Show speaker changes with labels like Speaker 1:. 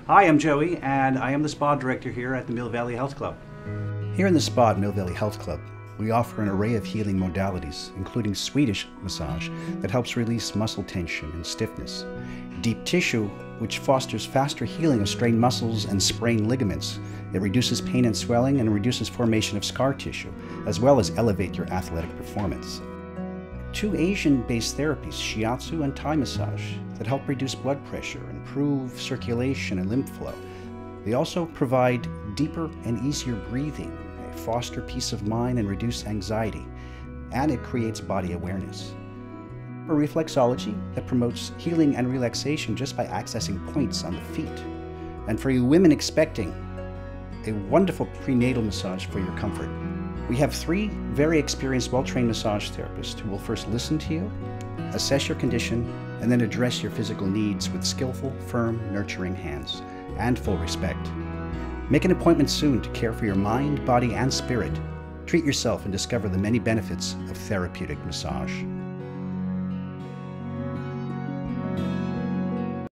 Speaker 1: Hi, I'm Joey, and I am the spa director here at the Mill Valley Health Club. Here in the spa at Mill Valley Health Club, we offer an array of healing modalities, including Swedish massage that helps release muscle tension and stiffness, deep tissue, which fosters faster healing of strained muscles and sprained ligaments. It reduces pain and swelling and reduces formation of scar tissue, as well as elevate your athletic performance. Two Asian-based therapies, shiatsu and Thai massage, that help reduce blood pressure, improve circulation and lymph flow. They also provide deeper and easier breathing, foster peace of mind and reduce anxiety, and it creates body awareness. A reflexology that promotes healing and relaxation just by accessing points on the feet. And for you women expecting, a wonderful prenatal massage for your comfort. We have 3 very experienced, well-trained massage therapists who will first listen to you, assess your condition, and then address your physical needs with skillful, firm, nurturing hands and full respect. Make an appointment soon to care for your mind, body, and spirit. Treat yourself and discover the many benefits of therapeutic massage.